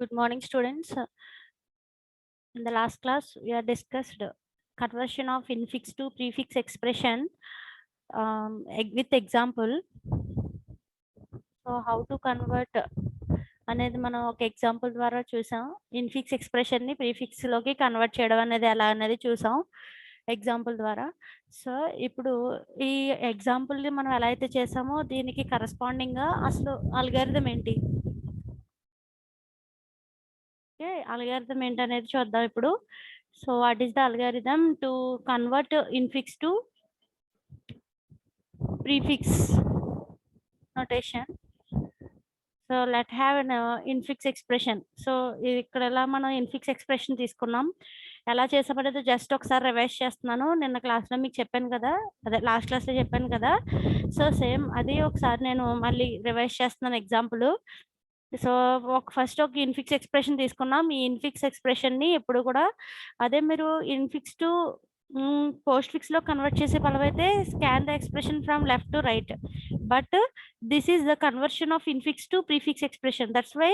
Good morning, students. In the last class, we have discussed conversion of infix to prefix expression with example. So, how to convert అనేది మనం ఒక example ద్వారా చూసాం. Infix ఎక్స్ప్రెషన్ని ప్రీఫిక్స్లోకి convert చేయడం అనేది ఎలా అనేది చూసాం ఎగ్జాంపుల్ ద్వారా. సో, ఇప్పుడు ఈ ఎగ్జాంపుల్ని మనం ఎలా అయితే చేసామో దీనికి కరస్పాండింగ్గా అసలు అల్గారిథం ఏంటి? అల్గారిథం ఏంటనేది చూద్దాం ఇప్పుడు. So what is the algorithm to convert infix to prefix notation. So let have an infix expression. So ఇక్కడ ఎలా మనం ఇన్ఫిక్స్ ఎక్స్ప్రెషన్ తీసుకున్నాం, ఎలా చేసామనేది జస్ట్ ఒకసారి రివైజ్ చేస్తున్నాను. నిన్న క్లాస్లో మీకు చెప్పాను కదా, అదే లాస్ట్ క్లాస్లో చెప్పాను కదా. సో సేమ్ అది ఒకసారి నేను మళ్ళీ రివైజ్ చేస్తున్నాను ఎగ్జాంపుల్. సో ఫస్ట్ ఒక ఇన్ఫిక్స్ ఎక్స్ప్రెషన్ తీసుకున్నాం. ఈ ఇన్ఫిక్స్ ఎక్స్ప్రెషన్ని ఎప్పుడు కూడా అదే మీరు ఇన్ఫిక్స్ టు పోస్ట్ ఫిక్స్ లో కన్వర్ట్ చేసే పలవైతే scan the expression from left to right, but this is the conversion of infix to prefix expression. That's why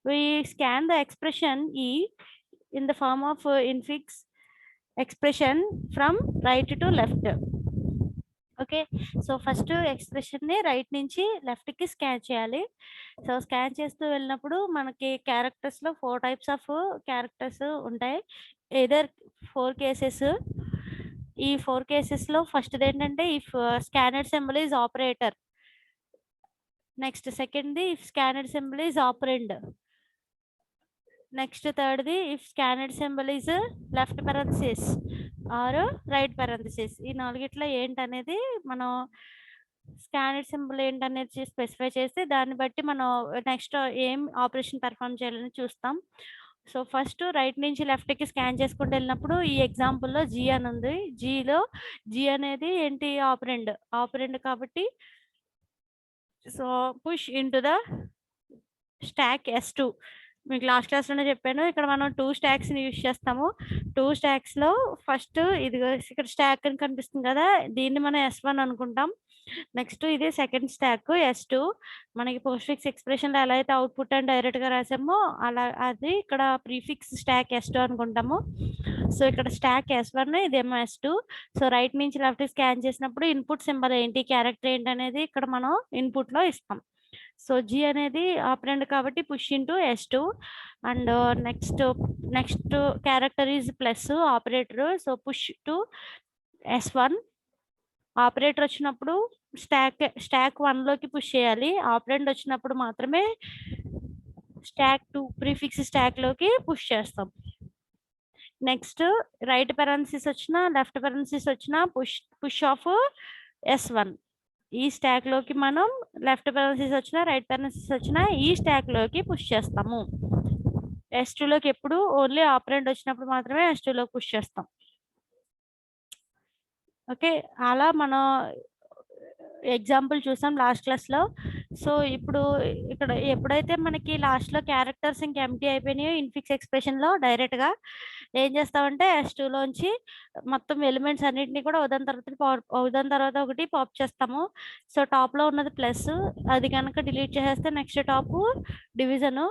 we scan the expression E in the form of infix expression from right to left. Okay, so first ఎక్స్ప్రెషన్ని right నుంచి లెఫ్ట్కి scan చేయాలి. So scan చేస్తూ వెళ్ళినప్పుడు మనకి క్యారెక్టర్స్లో 4 types of characters ఉంటాయి, either 4 cases. ఈ 4 కేసెస్లో ఫస్ట్ది ఏంటంటే if scanned symbol is operator, next సెకండ్ది if scanned symbol is operand, next థర్డ్ది if scanned symbol is left parenthesis or right parenthesis. ఈ నాలుగిట్లో ఏంటనేది మనం స్కానర్డ్ సింబల్ ఏంటనేది స్పెసిఫై చేసి దాన్ని బట్టి మనం నెక్స్ట్ ఏం ఆపరేషన్ పెర్ఫామ్ చేయాలని చూస్తాం. సో ఫస్ట్ రైట్ నుంచి లెఫ్ట్కి స్కాన్ చేసుకుంటూ వెళ్ళినప్పుడు ఈ ఎగ్జాంపుల్లో జీ అని ఉంది. జీ అనేది ఏంటి? ఆపరెండ్ కాబట్టి so push into the stock S2. మీకు లాస్ట్ క్లాస్లోనే చెప్పాను, ఇక్కడ మనం 2 స్టాక్స్ని యూజ్ చేస్తాము. 2 స్టాక్స్లో ఫస్ట్ ఇది ఇక్కడ స్టాక్ అని కనిపిస్తుంది కదా, దీన్ని మనం S1 అనుకుంటాం. నెక్స్ట్ ఇది సెకండ్ స్టాక్ S2. మనకి పోస్ట్ ఫిక్స్ ఎక్స్ప్రెషన్లో ఎలా అయితే అవుట్పుట్ అని డైరెక్ట్గా రాసామో అలా అది ఇక్కడ ప్రీఫిక్స్ స్టాక్ S2 అనుకుంటాము. సో ఇక్కడ స్టాక్ S1, ఇదేమో S2. సో రైట్ నుంచి లెఫ్ట్ స్కాన్ చేసినప్పుడు ఇన్పుట్ సింబల్ ఏంటి, క్యారెక్టర్ ఏంటి అనేది ఇక్కడ మనం ఇన్పుట్లో ఇస్తాం. సో జీ అనేది ఆపరెండ్ కాబట్టి push into S2 and next character is plus operator. So push to S1. Operator వచ్చినప్పుడు స్టాక్ 1లోకి పుష్ చేయాలి, ఆపరెండ్ వచ్చినప్పుడు మాత్రమే స్టాక్ 2 ప్రీఫిక్స్ స్టాక్లోకి పుష్ చేస్తాం. నెక్స్ట్ రైట్ parenthesis వచ్చినా లెఫ్ట్ parenthesis వచ్చినా పుష్ ఆఫ్ S1. ఈ స్టాక్లోకి మనం లెఫ్ట్ parenthesis వచ్చినా రైట్ parenthesis వచ్చినా ఈ స్టాక్లోకి పుష్ చేస్తాము. S2లోకి ఎప్పుడు ఓన్లీ ఆపరెండ్ వచ్చినప్పుడు మాత్రమే S2లోకి పుష్ చేస్తాం. ఓకే, అలా మనం ఎగ్జాంపుల్ చూసాం లాస్ట్ క్లాస్లో. సో ఇప్పుడు ఇక్కడ ఎప్పుడైతే మనకి లాస్ట్లో క్యారెక్టర్స్ ఇంకా ఎంటీ అయిపోయినాయో ఇన్ఫిక్స్ ఎక్స్ప్రెషన్లో డైరెక్ట్గా ఏం చేస్తామంటే S2లోంచి మొత్తం ఎలిమెంట్స్ అన్నింటినీ కూడా ఉదాహరణ తర్వాత ఒకటి పాప్ చేస్తాము. సో టాప్లో ఉన్నది ప్లస్, అది కనుక డిలీట్ చేసేస్తే నెక్స్ట్ టాప్ డివిజను,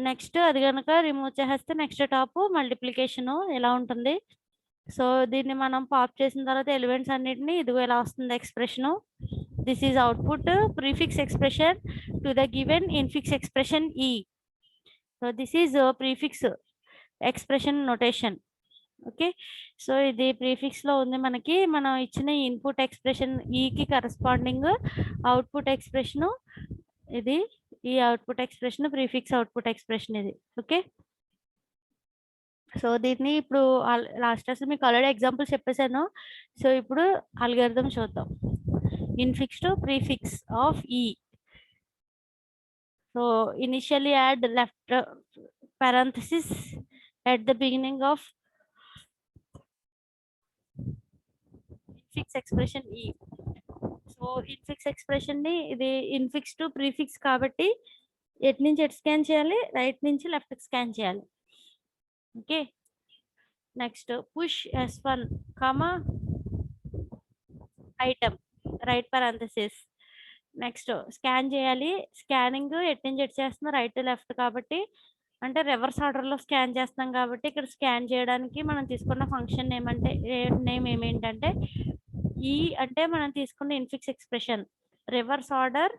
నెక్స్ట్ అది కనుక రిమూవ్ చేసేస్తే నెక్స్ట్ టాప్ మల్టిప్లికేషను ఇలా ఉంటుంది. సో దీన్ని మనం పాప్ చేసిన తర్వాత ఎలిమెంట్స్ అన్నిటిని ఇదిగో ఇలా వస్తుంది expression. This is output prefix expression to the given infix expression E. So this is prefix expression notation. Okay, so ఇది ప్రీఫిక్స్లో ఉంది మనకి. మనం ఇచ్చిన ఇన్పుట్ ఎక్స్ప్రెషన్ ఈకి కరస్పాండింగ్ అవుట్పుట్ ఎక్స్ప్రెషను ఇది. ఈ output expression prefix output expression ఇది. ఓకే, సో దీన్ని ఇప్పుడు లాస్ట్ క్లాస్ మీకు ఆల్రెడీ ఎగ్జాంపుల్స్ చెప్పేశాను. సో ఇప్పుడు అల్గారిథం చూద్దాం. Infix to prefix of E. So initially add left parenthesis at the beginning of infix expression E. So infix expression ని ఇది infix to prefix కాబట్టి ఎటు నుంచి ఎటు స్కాన్ చేయాలి, రైట్ నుంచి లెఫ్ట్ స్కాన్ చేయాలి. Okay, next push S1 comma item right parenthesis. Next scan చేయాలి, స్కానింగ్ ఎటు నుంచి ఎటు చేస్తున్నా రైట్ టు లెఫ్ట్ కాబట్టి అంటే రివర్స్ ఆర్డర్లో స్కాన్ చేస్తున్నాం కాబట్టి ఇక్కడ స్కాన్ చేయడానికి మనం తీసుకున్న ఫంక్షన్ నేమ్ ఏమేంటంటే ఈ అంటే మనం తీసుకున్న infix expression reverse order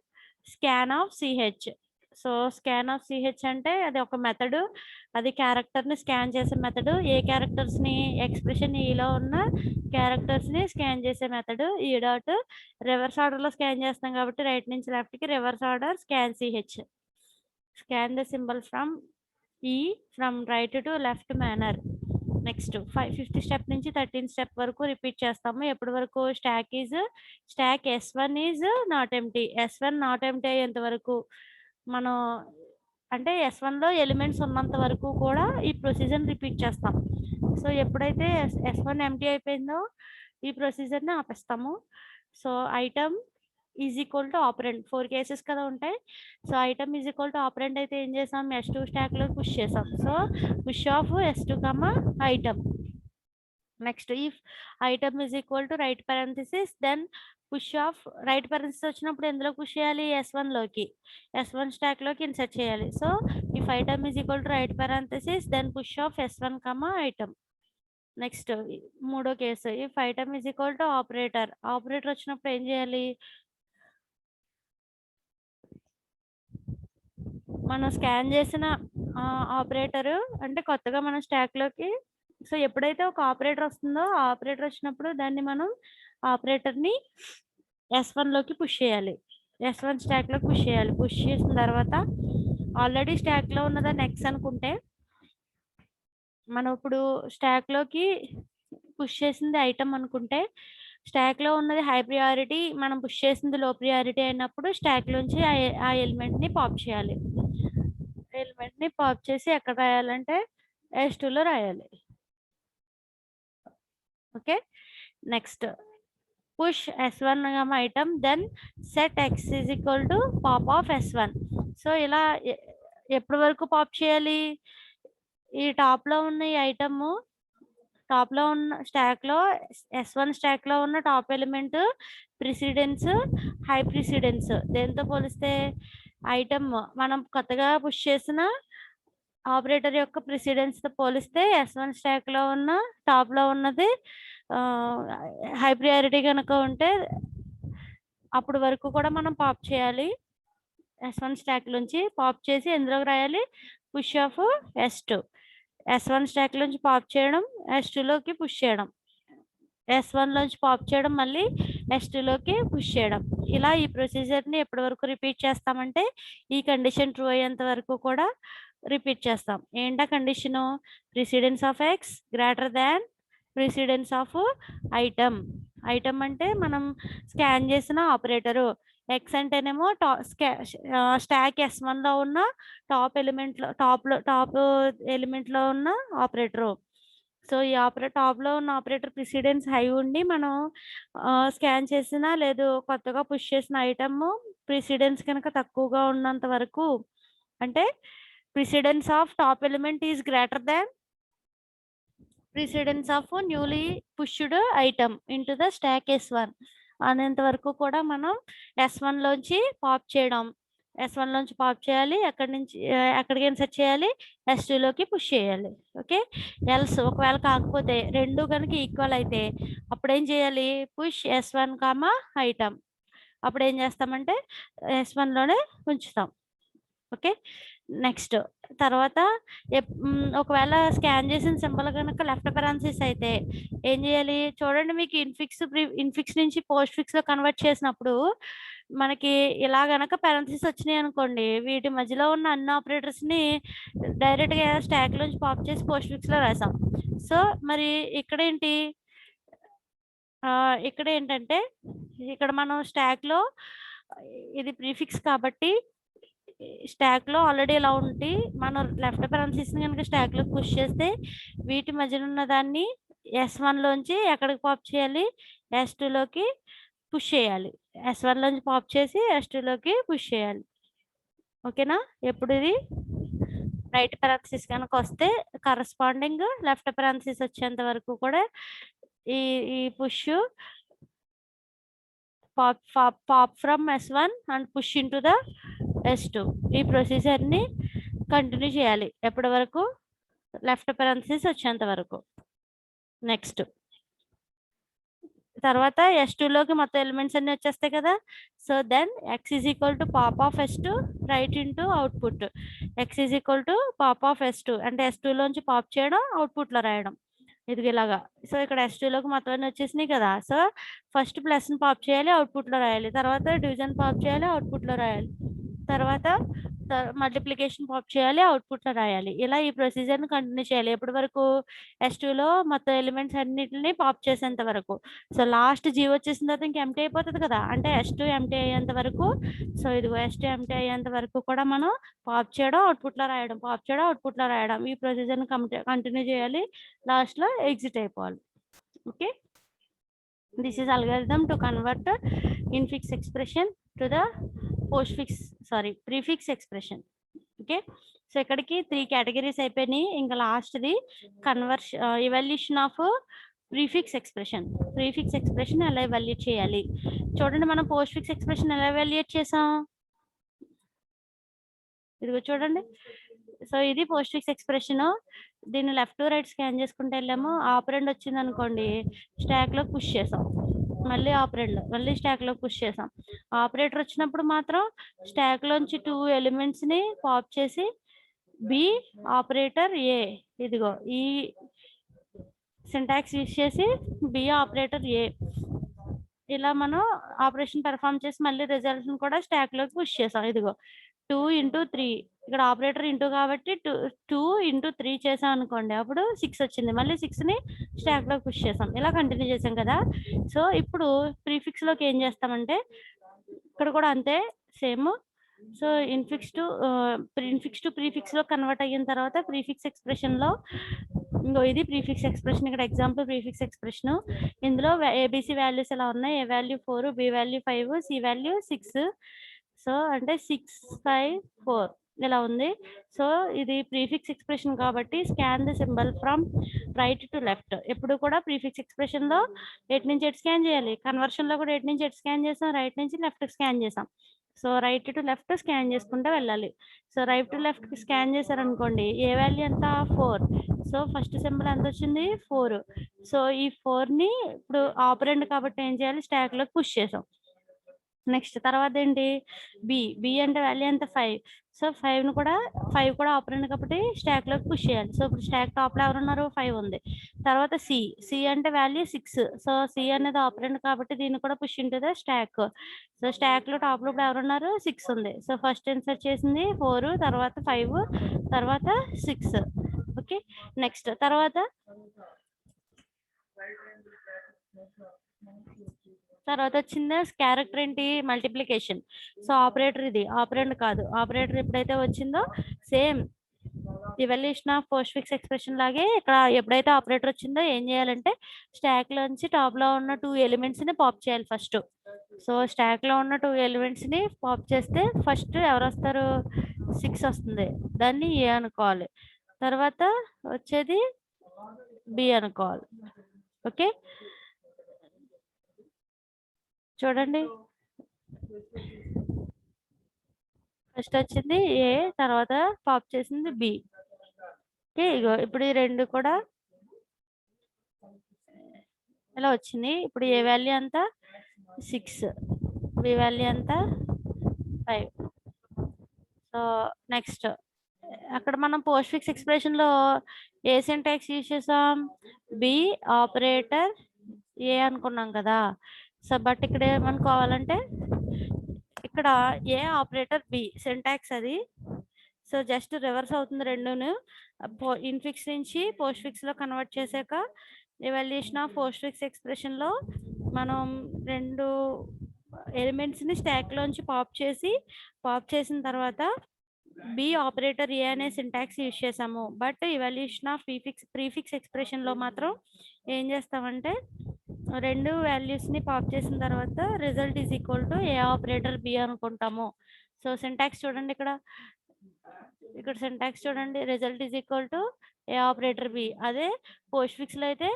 scan of CH. So scan of CH అంటే అది ఒక మెథడ్, అది క్యారెక్టర్ని స్కాన్ చేసే మెథడ్. ఏ క్యారెక్టర్స్ని ఎక్స్ప్రెషన్ ఈలో ఉన్న క్యారెక్టర్స్ని స్కాన్ చేసే మెథడ్ ఈ డాట్. రివర్స్ ఆర్డర్లో స్కాన్ చేస్తాం కాబట్టి రైట్ నుంచి లెఫ్ట్కి reverse order scan CH. Scan the symbol from E from right to left manner. Next 5th step నుంచి 13th స్టెప్ వరకు రిపీట్ చేస్తాము. ఎప్పటి వరకు stack S1 is not empty. S1 not empty అయ్యేంత వరకు మనం అంటే S1లో ఎలిమెంట్స్ ఉన్నంత వరకు కూడా ఈ ప్రొసీజర్ రిపీట్ చేస్తాం. సో ఎప్పుడైతే S1 ఎంటీ అయిపోయిందో ఈ ప్రొసీజర్ని ఆపేస్తాము. So item is equal to operand 4 cases కదా ఉంటాయి. So item is equal to operand అయితే ఏం చేసాం, S2 స్టాక్లో పుష్ చేసాం. So push of S2 item. Next if item is equal to right parenthesis then push of right parenthesis వచ్చినప్పుడు ఎందులో push చేయాలి, S1లోకి, S1 స్టాక్లోకి ఇన్సర్ట్ చేయాలి. So if item is equal to right parenthesis then push of S1 item. Next మూడో case if item is equal to operator వచ్చినప్పుడు ఏం చేయాలి, మనం స్కాన్ చేసిన ఆపరేటర్ అంటే కొత్తగా మన స్టాక్లోకి. సో ఎప్పుడైతే ఒక ఆపరేటర్ వస్తుందో ఆ ఆపరేటర్ వచ్చినప్పుడు దాన్ని మనం ఆపరేటర్ని S1లోకి పుష్ చేయాలి, S1 స్టాక్లోకి పుష్ చేయాలి. పుష్ చేసిన తర్వాత ఆల్రెడీ స్టాక్లో ఉన్నదాన్ని X అనుకుంటే మనం ఇప్పుడు స్టాక్లోకి పుష్ చేసింది ఐటమ్ అనుకుంటే స్టాక్లో ఉన్నది హై ప్రియారిటీ, మనం పుష్ చేసింది లో ప్రియారిటీ అయినప్పుడు స్టాక్లోంచి ఆ ఎలిమెంట్ని పాప్ చేయాలి. ఎలిమెంట్ని పాప్ చేసి ఎక్కడ రాయాలంటే S2లో రాయాలి. Okay. Next push S1 item then set X is equal to pop of S1. So ఇలా ఎప్పటి వరకు పాప్ చేయాలి, ఈ టాప్లో ఉన్న ఈ ఐటమ్ టాప్లో ఉన్న స్టాక్లో S1 స్టాక్లో ఉన్న top element precedence high precedence. దేంతో పోలిస్తే ఐటమ్ మనం కొత్తగా పుష్ చేసిన ఆపరేటర్ యొక్క ప్రిసిడెన్స్తో పోలిస్తే S1 స్టాక్లో ఉన్న టాప్లో ఉన్నది హై ప్రియారిటీ కనుక ఉంటే అప్పుడు వరకు కూడా మనం పాప్ చేయాలి. S1 స్టాక్ నుంచి పాప్ చేసి ఎందులోకి రాయాలి, push of S2. S1 stock నుంచి పాప్ చేయడం, S2లోకి పుష్ చేయడం, S1లోంచి పాప్ చేయడం, మళ్ళీ S2లోకి పుష్ చేయడం. ఇలా ఈ ప్రొసీజర్ని ఎప్పటి వరకు రిపీట్ చేస్తామంటే ఈ కండిషన్ ట్రూ అయ్యేంత వరకు కూడా రిపీట్ చేస్తాం. ఏంటా condition, precedence of X greater than precedence of item. Item అంటే మనం స్కాన్ చేసిన ఆపరేటరు, X అంటేనేమో స్టాక్ S1లో ఉన్న టాప్ ఎలిమెంట్లో ఉన్న ఆపరేటరు. సో ఈ టాప్లో ఉన్న ఆపరేటర్ ప్రిసిడెన్స్ హై ఉండి మనం స్కాన్ చేసిన లేదు కొత్తగా పుష్ చేసిన ఐటమ్ ప్రిసిడెన్స్ కనుక తక్కువగా ఉన్నంత వరకు అంటే precedence of top element is greater than precedence of newly pushed item into the stack S1 అనేంత వరకు కూడా మనం S1లోంచి పాప్ చేయడం, S1లోంచి పాప్ చేయాలి, ఎక్కడికి ఇన్సర్ట్ చేయాలి, S2లోకి పుష్ చేయాలి. ఓకే. ఎల్స్ ఒకవేళ కాకపోతే రెండు కనుక ఈక్వల్ అయితే అప్పుడు ఏం చేయాలి, పుష్ S1 ఐటమ్. అప్పుడు ఏం చేస్తామంటే S1లోనే ఉంచుతాం. ఓకే. నెక్స్ట్ తర్వాత ఒకవేళ స్కాన్ చేసిన సింబల్ కనుక లెఫ్ట్ పారెంథసిస్ అయితే ఏం చేయాలి చూడండి, మీకు ఇన్ఫిక్స్ నుంచి పోస్ట్ ఫిక్స్లో కన్వర్ట్ చేసినప్పుడు మనకి ఇలా గనక పారెంథసిస్ వచ్చినాయి అనుకోండి, వీటి మధ్యలో ఉన్న అన్ని ఆపరేటర్స్ని డైరెక్ట్గా స్టాక్లోంచి పాప్ చేసి పోస్ట్ ఫిక్స్లో రాసాం. సో మరి ఇక్కడ ఏంటంటే ఇక్కడ మనం స్టాక్లో ఇది ప్రీఫిక్స్ కాబట్టి స్టాక్లో ఆల్రెడీ ఇలా ఉంటే మనం లెఫ్ట్ పారెంథసిస్ని కనుక స్టాక్లోకి పుష్ చేస్తే వీటి మధ్యన ఉన్న దాన్ని S1లోంచి ఎక్కడికి పాప్ చేయాలి, S2లోకి పుష్ చేయాలి. S1లోంచి పాప్ చేసి S2లోకి పుష్ చేయాలి. ఓకేనా. ఎప్పుడు ఇది రైట్ పారెంథసిస్ కనుక వస్తే కరస్పాండింగ్ లెఫ్ట్ పారెంథసిస్ వచ్చేంత వరకు కూడా ఈ push pop from S1 and push into the S2 ఈ ప్రొసీజర్ని కంటిన్యూ చేయాలి ఎప్పటి వరకు, లెఫ్ట్ పెరాంథసిస్ వచ్చేంత వరకు. నెక్స్ట్ తర్వాత S2లోకి మొత్తం ఎలిమెంట్స్ అన్ని వచ్చేస్తాయి కదా. So then x is equal to pop of S2 right into output. x is equal to pop of S2 అంటే S2లోంచి పాప్ చేయడం, అవుట్పుట్లో రాయడం. ఇది ఇలాగా. సో ఇక్కడ S2లోకి మొత్తం అన్ని వచ్చేసినాయి కదా. సో ఫస్ట్ ప్లస్ని పాప్ చేయాలి, అవుట్పుట్లో రాయాలి. తర్వాత డివిజన్ పాప్ చేయాలి, అవుట్పుట్లో రాయాలి. తర్వాత మల్టిప్లికేషన్ పాప్ చేయాలి, అవుట్పుట్లో రాయాలి. ఇలా ఈ ప్రొసీజర్ని కంటిన్యూ చేయాలి ఎప్పటి వరకు, S2లో మొత్తం ఎలిమెంట్స్ అన్నిటిని పాప్ చేసేంత వరకు. సో లాస్ట్ జీ వచ్చేసిన తర్వాత ఇంక ఎంటీ అయిపోతుంది కదా, అంటే S2 ఎంటీ అయ్యేంత వరకు. సో ఇదిగో S2 ఎంటీ అయ్యేంత వరకు కూడా మనం పాప్ చేయడం, అవుట్పుట్లో రాయడం, పాప్ చేయడం, అవుట్పుట్లో రాయడం, ఈ ప్రొసీజర్ని కంటిన్యూ చేయాలి. లాస్ట్లో ఎగ్జిట్ అయిపోవాలి. Okay, this is algorithm to convert infix expression to the prefix expression. Okay, so ఇక్కడికి 3 కేటగిరీస్ అయిపోయినాయి. ఇంకా లాస్ట్ది evaluation of prefix expression. Prefix expression ఎలా ఎవాల్యుయేట్ చేయాలి చూడండి. మనం పోస్ట్ ఫిక్స్ ఎక్స్ప్రెషన్ ఎలా ఎవాల్యుయేట్ చేసాం, ఇదిగో చూడండి. సో ఇది పోస్ట్ ఫిక్స్ ఎక్స్ప్రెషన్. దీన్ని లెఫ్ట్ టు రైట్ స్కాన్ చేసుకుంటే వెళ్ళాము. ఆపరెండ్ వచ్చింది అనుకోండి, స్టాక్లో పుష్ చేసాం. మళ్ళీ ఆపరెండ్, మళ్ళీ స్టాక్లో పుష్ చేసాం. ఆపరేటర్ వచ్చినప్పుడు మాత్రం స్టాక్లోంచి 2 ఎలిమెంట్స్ని పాప్ చేసి బి ఆపరేటర్ ఏ, ఇదిగో ఈ సింటాక్స్ యూజ్ చేసి బి ఆపరేటర్ ఏ, ఇలా మనం ఆపరేషన్ పెర్ఫామ్ చేసి మళ్ళీ రిజల్ట్ని కూడా స్టాక్లోకి పుష్ చేసాం. ఇదిగో 2 into 3, ఇక్కడ ఆపరేటర్ ఇంటూ కాబట్టి 2 into 3 చేసాం అనుకోండి, అప్పుడు 6 వచ్చింది. మళ్ళీ 6ని స్టాక్లో పుష్ చేసాం. ఇలా కంటిన్యూ చేసాం కదా. సో ఇప్పుడు ప్రీఫిక్స్లోకి ఏం చేస్తామంటే ఇక్కడ కూడా అంతే సేమ్. సో ఇన్ఫిక్స్ టు ప్రీఫిక్స్లో కన్వర్ట్ అయిన తర్వాత ప్రీఫిక్స్ ఎక్స్ప్రెషన్లో ఇంకో ఇది ప్రీఫిక్స్ ఎక్స్ప్రెషన్. ఇక్కడ ఎగ్జాంపుల్ ప్రీఫిక్స్ ఎక్స్ప్రెషన్. ఇందులో ఏబిసి వాల్యూస్ ఎలా ఉన్నాయి, A value 4, B value 5, C value 6. So అంటే 6, 5, 4 ఇలా ఉంది. సో ఇది ప్రీఫిక్స్ ఎక్స్ప్రెషన్ కాబట్టి scan the symbol from right to left. ఎప్పుడు కూడా ప్రీఫిక్స్ ఎక్స్ప్రెషన్లో ఎటు నుంచి ఎటు స్కాన్ చేయాలి, కన్వర్షన్లో కూడా ఎటు నుంచి ఎటు స్కాన్ చేసాం, రైట్ నుంచి లెఫ్ట్ స్కాన్ చేసాం. So right to left scan చేసుకుంటూ వెళ్ళాలి. So right to left scan చేశారనుకోండి, ఏ వాల్యూ ఎంత 4. సో ఫస్ట్ సింబల్ ఎంత వచ్చింది 4. సో ఈ 4ని ఇప్పుడు ఆపరెండ్ కాబట్టి ఏం చేయాలి, స్టాక్లోకి పుష్ చేసాం. నెక్స్ట్ తర్వాత ఏంటి, బి అంటే వాల్యూ ఎంత 5. సో 5 కూడా ఆపరెండ్ కాబట్టి స్టాక్లోకి పుష్ చేయాలి. సో ఇప్పుడు స్టాక్ టాప్లో ఎవరున్నారు, 5 ఉంది. తర్వాత సి అంటే వాల్యూ 6. సో సి అనేది ఆపరెండ్ కాబట్టి దీన్ని కూడా పుష్ ఉంటుంది స్టాక్. సో స్టాక్లో టాప్లో ఇప్పుడు ఎవరున్నారు, 6 ఉంది. సో ఫస్ట్ ఇన్సర్ట్ చేసింది 4, తర్వాత 5, తర్వాత 6. ఓకే, నెక్స్ట్ తర్వాత వచ్చింది క్యారెక్టర్ ఏంటి, మల్టిప్లికేషన్. సో ఆపరేటర్ ఇది ఆపరెండ్ కాదు. ఆపరేటర్ ఎప్పుడైతే వచ్చిందో same evaluation of postfix expression లాగే ఇక్కడ ఎప్పుడైతే ఆపరేటర్ వచ్చిందో ఏం చేయాలంటే స్టాక్ లోంచి టాప్ లో ఉన్న 2 ఎలిమెంట్స్ ని పాప్ చేయాలి ఫస్ట్. సో స్టాక్ లో ఉన్న 2 ఎలిమెంట్స్ ని పాప్ చేస్తే ఫస్ట్ ఎవరు వస్తారు, 6 వస్తుంది. దాన్ని ఏ అనుకోవాలి, తర్వాత వచ్చేది బి అనుకోవాలి. ఓకే, చూడండి ఫస్ట్ వచ్చింది ఏ, తర్వాత పాప్ చేసింది బి. ఓకే, ఇగో ఇప్పుడు ఈ రెండు కూడా ఇలా వచ్చింది. ఇప్పుడు ఏ వాల్యూ అంతా 6, బి వాల్యూ అంతా 5. సో నెక్స్ట్ అక్కడ మనం పోస్ట్ ఫిక్స్ ఎక్స్ప్రెషన్ లో ఏ సింటాక్స్ యూజ్ చేసాం, బి ఆపరేటర్ ఏ అనుకున్నాం కదా. సో బట్ ఇక్కడ ఏమనుకోవాలంటే ఇక్కడ ఏ ఆపరేటర్ బి సింటాక్స్ అది. సో జస్ట్ రివర్స్ అవుతుంది రెండును. ఇన్ఫిక్స్ నుంచి పోస్ట్ ఫిక్స్ లో కన్వర్ట్ చేశాక evaluation of postfix expression లో మనం 2 ఎలిమెంట్స్ ని స్టాక్ లోంచి పాప్ చేసిన తర్వాత బి ఆపరేటర్ ఏ అనే సింటాక్స్ యూజ్ చేసాము. But evaluation of prefix expression లో మాత్రం ఏం చేస్తామంటే 2 వాల్యూస్ ని పాప్ చేసిన తర్వాత result is equal to A operator B అనుకుంటాము. సో సింటాక్స్ చూడండి, ఇక్కడ సింటాక్స్ చూడండి, result is equal to A operator B. అదే పోస్ట్ ఫిక్స్ లో అయితే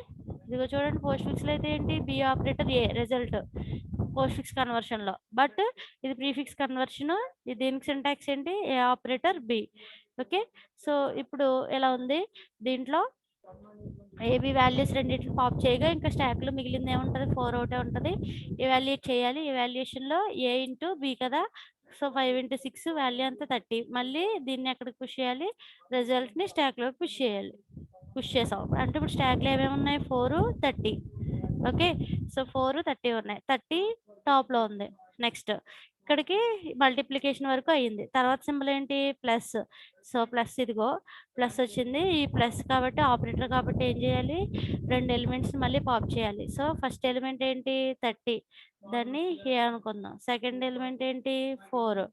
ఇదిగో చూడండి, పోస్ట్ ఫిక్స్ లో అయితే ఏంటి, B operator A result postfix conversion లో. బట్ ఇది ప్రీఫిక్స్ కన్వర్షన్, దీనికి సింటాక్స్ ఏంటి, A operator B. Okay. So ఇప్పుడు ఎలా ఉంది దీంట్లో ఏబీ వాల్యూస్ రెండిటిని పాప్ చేయగా ఇంకా స్టాక్లో మిగిలింది ఏముంటుంది 4 ఒకటే ఉంటుంది. ఇవాల్యుయేట్ చేయాలి. ఇవాల్యుయేషన్లో ఏ ఇంటూ బి కదా. సో 5 ఇంటూ 6 వాల్యూ అంతా 30. మళ్ళీ దీన్ని ఎక్కడికి పుష్ చేయాలి, రిజల్ట్ని స్టాక్లోకి పుష్ చేయాలి. పుష్ చేసాం అంటే ఇప్పుడు స్టాక్లో ఏమేమి ఉన్నాయి 4 30. ఓకే. సో 4 30 ఉన్నాయి. 30 టాప్లో ఉంది. నెక్స్ట్ ఇక్కడికి మల్టిప్లికేషన్ వరకు అయ్యింది. తర్వాత సింబల్ ఏంటి ప్లస్. సో ప్లస్ ఇదిగో ప్లస్ వచ్చింది. ఈ ప్లస్ కాబట్టి ఆపరేటర్ కాబట్టి ఏం చేయాలి, 2 ఎలిమెంట్స్ మళ్ళీ పాప్ చేయాలి. సో ఫస్ట్ ఎలిమెంట్ ఏంటి 30, దాన్ని ఏ అనుకుందాం. సెకండ్ ఎలిమెంట్ ఏంటి 4,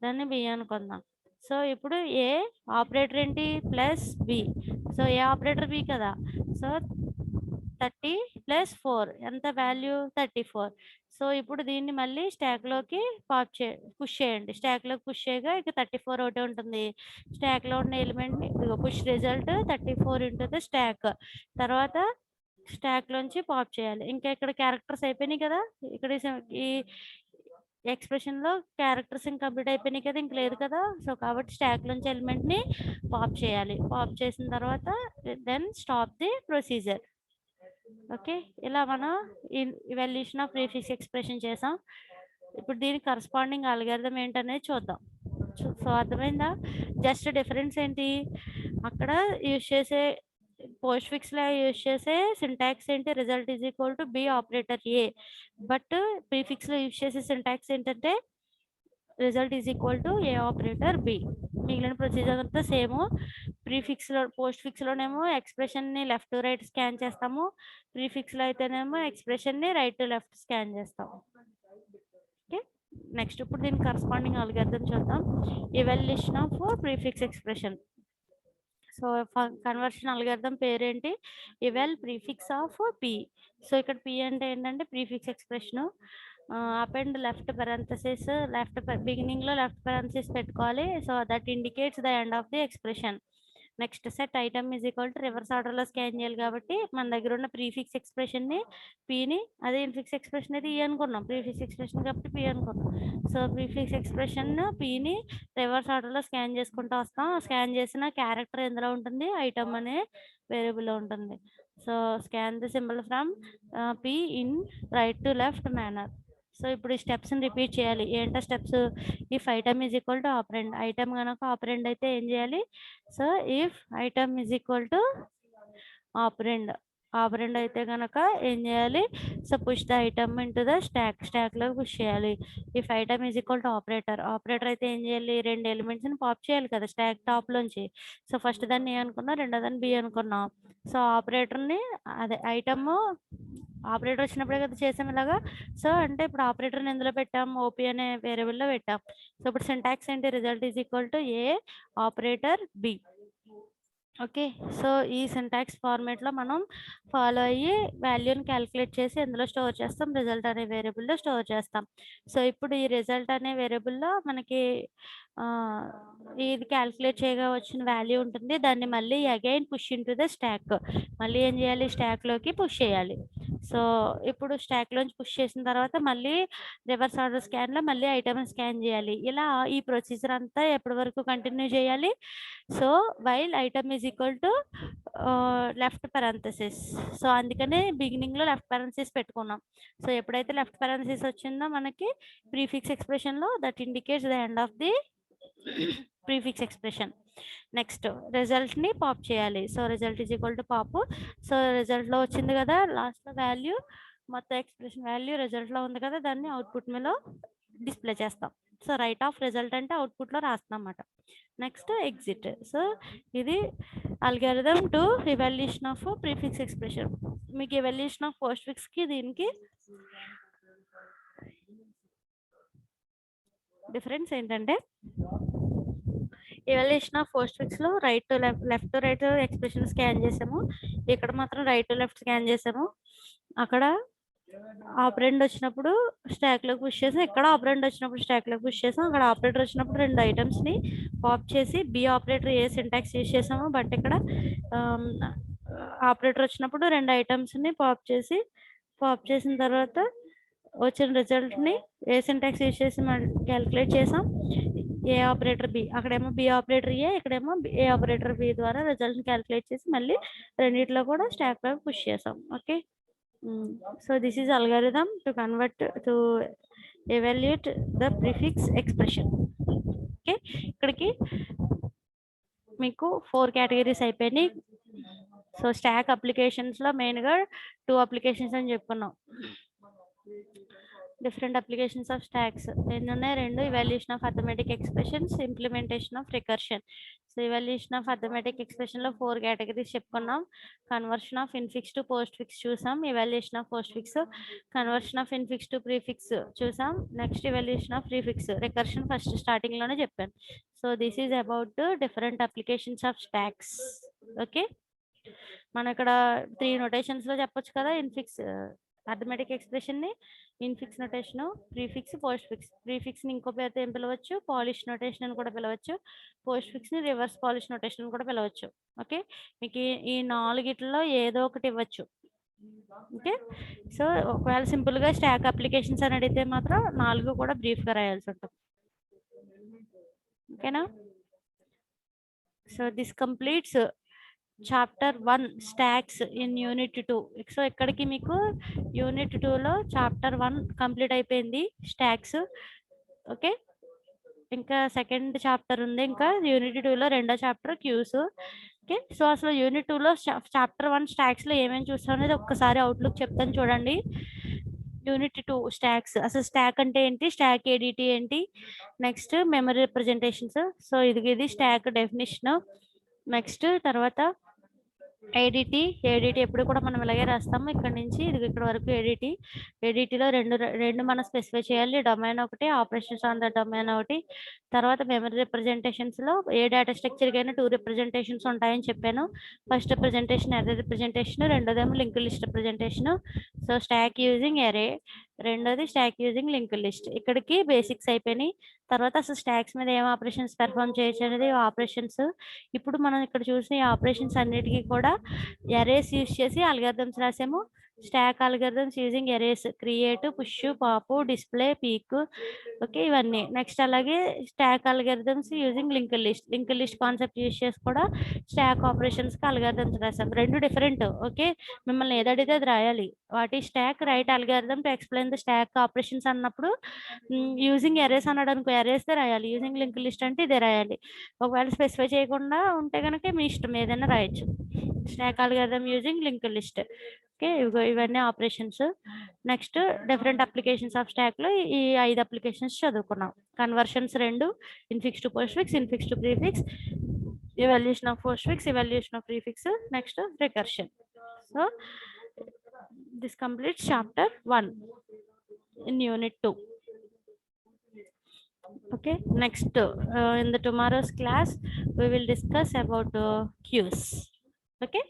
దాన్ని బి అనుకుందాం. సో ఇప్పుడు ఏ ఆపరేటర్ ఏంటి ప్లస్ బి. సో ఏ ఆపరేటర్ బి కదా. సో 30 ప్లస్ 4 ఎంత వాల్యూ 34. సో ఇప్పుడు దీన్ని మళ్ళీ స్టాక్లోకి పుష్ చేయండి. స్టాక్లోకి పుష్ చేయగా ఇక 34 ఒకటే ఉంటుంది. స్టాక్లో ఉన్న ఎలిమెంట్ని push result 34 into the stack. తర్వాత స్టాక్లోంచి పాప్ చేయాలి. ఇంకా ఇక్కడ క్యారెక్టర్స్ అయిపోయినాయి కదా. ఇక్కడ ఈ ఎక్స్ప్రెషన్లో క్యారెక్టర్స్ ఇంక కంప్లీట్ అయిపోయినాయి కదా, ఇంక లేదు కదా. సో కాబట్టి స్టాక్లోంచి ఎలిమెంట్ని పాప్ చేయాలి. పాప్ చేసిన తర్వాత then stop the procedure. Okay. ఇలా మనం ఇవాల్యుయేషన్ ఆఫ్ ప్రీఫిక్స్ ఎక్స్ప్రెషన్ చేసాం. ఇప్పుడు దీనికి కరస్పాండింగ్ అల్గారిథం ఏంటనేది చూద్దాం. సో అర్థమైందా. జస్ట్ డిఫరెన్స్ ఏంటి, అక్కడ యూజ్ చేసే పోస్ట్ ఫిక్స్లో యూజ్ చేసే సింటాక్స్ ఏంటి result is equal to B operator A. But ప్రీఫిక్స్లో యూజ్ చేసే సింటాక్స్ ఏంటంటే result is equal to A operator B. మిగిలిన ప్రొసీజర్ అంతా సేమ్. ప్రీఫిక్స్లో పోస్ట్ ఫిక్స్లోనేమో ఎక్స్ప్రెషన్ని లెఫ్ట్ టు రైట్ స్కాన్ చేస్తాము. ప్రీఫిక్స్లో అయితేనేమో ఎక్స్ప్రెషన్ని రైట్ టు లెఫ్ట్ స్కాన్ చేస్తాము. ఓకే. నెక్స్ట్ ఇప్పుడు దీనికి కరస్పాండింగ్ అల్గారిథం చూద్దాం. Evaluation of prefix expression. So conversion algorithm పేరేంటి eval prefix of P. So ఇక్కడ పి అంటే ఏంటంటే ప్రీఫిక్స్ ఎక్స్ప్రెషన్. అపెండ్ లెఫ్ట్ పెరంథసిస్, బిగినింగ్లో లెఫ్ట్ పెరంథసిస్ పెట్టుకోవాలి. So that indicates the end of the expression. Next set item is equal to reverse ఆర్డర్లో scan చేయాలి కాబట్టి మన దగ్గర ఉన్న ప్రీఫిక్స్ ఎక్స్ప్రెషన్ని పిని, అదే ఇన్ఫిక్స్ ఎక్స్ప్రెషన్ అయితే ఈ అనుకున్నాం, ప్రీఫిక్స్ ఎక్స్ప్రెషన్ కాబట్టి పి అనుకున్నాం. సో ప్రీఫిక్స్ ఎక్స్ప్రెషన్ పిని రివర్స్ ఆర్డర్లో స్కాన్ చేసుకుంటూ వస్తాం. స్కాన్ చేసిన క్యారెక్టర్ ఎందులో ఉంటుంది ఐటమ్ అనే వేరియబుల్లో ఉంటుంది. So scan the symbol from P in right to left manner. So ఇప్పుడు ఈ స్టెప్స్ని రిపీట్ చేయాలి. ఏంటో steps, if item is equal to ఆపరెండ్. Item కనుక ఆపరెండ్ అయితే ఏం చేయాలి, so if item is equal to ఆపరెండ్. ఆపరెండ్ అయితే కనుక ఏం చేయాలి, so push the item into the స్టాక్లో పుష్ చేయాలి. If item is equal to operator. Operator అయితే ఏం చేయాలి, 2 ఎలిమెంట్స్ని పాప్ చేయాలి కదా స్టాక్ టాప్లోంచి. సో ఫస్ట్ దాన్ని ఏ అనుకున్నాం, రెండో దాన్ని బి అనుకున్నాం. సో ఆపరేటర్ని అదే ఐటమ్ ఆపరేటర్ వచ్చినప్పుడే కదా చేసాం ఇలాగా. సో అంటే ఇప్పుడు ఆపరేటర్ని ఎందులో పెట్టాం, ఓపీ అనే వేరియబుల్లో పెట్టాం. సో ఇప్పుడు సింటాక్స్ ఏంటి, result is equal to A operator B. Okay. So ఈ సింటాక్స్ ఫార్మేట్లో మనం ఫాలో అయ్యి వాల్యూని క్యాలిక్యులేట్ చేసి ఎందులో స్టోర్ చేస్తాం, రిజల్ట్ అనే వేరియబుల్లో స్టోర్ చేస్తాం. సో ఇప్పుడు ఈ రిజల్ట్ అనే వేరియబుల్లో మనకి ఇది క్యాలిక్యులేట్ చేయగా వచ్చిన వాల్యూ ఉంటుంది. దాన్ని మళ్ళీ again push into the stock. మళ్ళీ ఏం చేయాలి, స్టాక్లోకి పుష్ చేయాలి. సో ఇప్పుడు స్టాక్లోంచి పుష్ చేసిన తర్వాత మళ్ళీ రివర్స్ ఆర్డర్ స్కాన్లో మళ్ళీ ఐటమ్ స్కాన్ చేయాలి. ఇలా ఈ ప్రొసీజర్ అంతా ఎప్పటి వరకు కంటిన్యూ చేయాలి. So while item is equal to left parenthesis. So అందుకనే బిగినింగ్లో లెఫ్ట్ పెరంథసిస్ పెట్టుకున్నాం. సో ఎప్పుడైతే లెఫ్ట్ పెరంథసిస్ వచ్చిందో మనకి ప్రీఫిక్స్ ఎక్స్ప్రెషన్లో that indicates the end of the prefix expression. Next రిజల్ట్ని పాప్ చేయాలి. So result is equal to pop. So రిజల్ట్లో వచ్చింది కదా లాస్ట్లో వాల్యూ, మొత్తం ఎక్స్ప్రెషన్ వాల్యూ రిజల్ట్లో ఉంది కదా, దాన్ని అవుట్పుట్ మీద డిస్ప్లే చేస్తాం. సో రైట్ ఆఫ్ రిజల్ట్ అంటే అవుట్పుట్లో రాస్తాం అన్నమాట. Next exit. సో ఇది algorithm to evaluation of prefix expression. మీకు ఇవాల్యుయేషన్ ఆఫ్ పోస్ట్ ఫిక్స్కి దీనికి డిఫరెన్స్ ఏంటంటే ఇవాల్యుయేషన్ ఆఫ్ పోస్ట్ ఫిక్స్లో right to left to right expression scan చేసాము. ఇక్కడ మాత్రం రైట్ టు లెఫ్ట్ స్కాన్ చేసాము. అక్కడ ఆపరెండ్ వచ్చినప్పుడు స్టాక్లోకి పుష్ చేసాం, ఇక్కడ ఆపరెండ్ వచ్చినప్పుడు స్టాక్లోకి పుష్ చేసాం. అక్కడ ఆపరేటర్ వచ్చినప్పుడు 2 ఐటమ్స్ని పాప్ చేసి బి ఆపరేటర్ ఏ సింటాక్స్ యూజ్ చేసాము. బట్ ఇక్కడ ఆపరేటర్ వచ్చినప్పుడు 2 ఐటమ్స్ని పాప్ చేసిన తర్వాత వచ్చిన రిజల్ట్ని ఏ సింటాక్స్ యూజ్ చేసి క్యాలిక్యులేట్ చేసాం. ఏ ఆపరేటర్ బి, అక్కడేమో బి ఆపరేటర్ ఏ, ఇక్కడేమో ఏ ఆపరేటర్ బి ద్వారా రిజల్ట్ని క్యాలిక్యులేట్ చేసి మళ్ళీ రెండిట్లో కూడా స్టాక్ వైపు పుష్ చేసాం. Okay, so this is algorithm to convert to evaluate the prefix expression. Okay, ఇక్కడికి మీకు 4 కేటగిరీస్ అయిపోయినాయి. సో స్టాక్ అప్లికేషన్స్లో మెయిన్గా 2 అప్లికేషన్స్ అని చెప్పుకున్నాం. డిఫరెంట్ అప్లికేషన్స్ ఆఫ్ స్టాక్స్ ఎన్ని ఉన్నాయి? 2. Evaluation of arithmetic expressions, implementation of recursion. So evaluation of arithmetic ఎక్స్ప్రెషన్లో 4 categories చెప్పుకున్నాం. Conversion of infix to postfix చూసాం. Evaluation of postfix, conversion of infix to prefix చూసాం. Next evaluation of prefix, recursion first స్టార్టింగ్లోనే చెప్పాను. So this is about different applications of stacks. Okay, మనం ఇక్కడ 3 నోటేషన్స్లో చెప్పొచ్చు కదా. ఇన్ఫిక్స్ అథమెటిక్ ఎక్స్ప్రెషన్ని infix notation, prefix, postfix. ప్రీఫిక్స్ని ఇంకో పేరుతో ఏం పిలవచ్చు? పాలిష్ నోటేషన్ అని కూడా పిలవచ్చు. పోస్ట్ ఫిక్స్ని రివర్స్ పాలిష్ నోటేషన్ అని కూడా పిలవచ్చు. ఓకే, మీకు ఈ 4గిట్లో ఏదో ఒకటి ఇవ్వచ్చు. ఓకే, సో ఒకవేళ సింపుల్గా స్టాక్ అప్లికేషన్స్ అని అడిగితే మాత్రం 4 కూడా బ్రీఫ్గా రాయాల్సి ఉంటుంది. ఓకేనా? So this completes chapter 1 stocks in unit 2. So ఇక్కడికి మీకు యూనిట్ 2లో చాప్టర్ 1 కంప్లీట్ అయిపోయింది, స్టాక్స్. ఓకే, ఇంకా సెకండ్ చాప్టర్ ఉంది, ఇంకా యూనిట్ 2లో రెండో చాప్టర్ క్యూస్. ఓకే, సో అసలు యూనిట్ 2లో చాప్టర్ 1 స్టాక్స్లో ఏమేమి చూస్తాం అనేది ఒక్కసారి అవుట్లుక్ చెప్తాను చూడండి. యూనిట్ 2 స్టాక్స్, అసలు స్టాక్ అంటే ఏంటి, స్టాక్ ఏడిటి ఏంటి, నెక్స్ట్ మెమరీ రిప్రజెంటేషన్స్. సో ఇది స్టాక్ డెఫినిషన్. నెక్స్ట్ తర్వాత ఏడిటి ఎప్పుడు కూడా మనం ఇలాగే రాస్తాము. ఇక్కడ నుంచి ఇక్కడ వరకు ఏడిటిలో రెండు మనం స్పెసిఫై చేయాలి. డొమైన్ ఒకటి, ఆపరేషన్స్ ఆన్ ద డొమైన్ ఒకటి. తర్వాత మెమరీ రిప్రజెంటేషన్స్లో ఏ డేటా స్ట్రక్చర్కి అయినా 2 రిప్రజెంటేషన్స్ ఉంటాయని చెప్పాను. ఫస్ట్ రిప్రజెంటేషన్ ఎరే రిప్రజెంటేషన్, రెండోదేమో link list representation. So stack using array, రెండోది స్టాక్ యూజింగ్ లింక్ లిస్ట్. ఇక్కడికి బేసిక్స్ అయిపోయినాయి. తర్వాత అసలు స్టాక్స్ మీద ఏం ఆపరేషన్స్ పెర్ఫామ్ చేయొచ్చు అనేది ఆపరేషన్స్. ఇప్పుడు మనం ఇక్కడ చూసిన ఈ ఆపరేషన్స్ అన్నిటికీ కూడా ఎరేస్ యూజ్ చేసి అల్గారిథమ్స్ రాసాము. Stack algorithms using arrays, create, push, pop, display, peek. Okay, ఇవన్నీ. నెక్స్ట్ అలాగే stack algorithms using link list concept use చేసి కూడా స్టాక్ ఆపరేషన్స్కి అల్గారిథమ్స్ రాసాం. 2 డిఫరెంట్. ఓకే, మిమ్మల్ని ఏదడితే అది రాయాలి. వాటి stock right algorithm to explain the stock operations అన్నప్పుడు యూజింగ్ ఎరేస్ అన్నాడు అనుకో, ఎరేస్తే రాయాలి. యూజింగ్ లింక్ లిస్ట్ అంటే ఇదే రాయాలి. ఒకవేళ స్పెసిఫై చేయకుండా ఉంటే కనుక మీ ఇష్టం ఏదైనా రాయొచ్చు. Stack algorithm using link list. Okay, ఇవన్నీ operations. Next different applications of స్టాక్లో ఈ 5 అప్లికేషన్స్ చదువుకున్నాం. Conversions 2, infix to postfix, infix to prefix, evaluation of post fix, evaluation of prefix, next recursion. So this completes chapter 1 in unit 2. Okay, next in the tomorrow's class we will discuss about queues. Okay.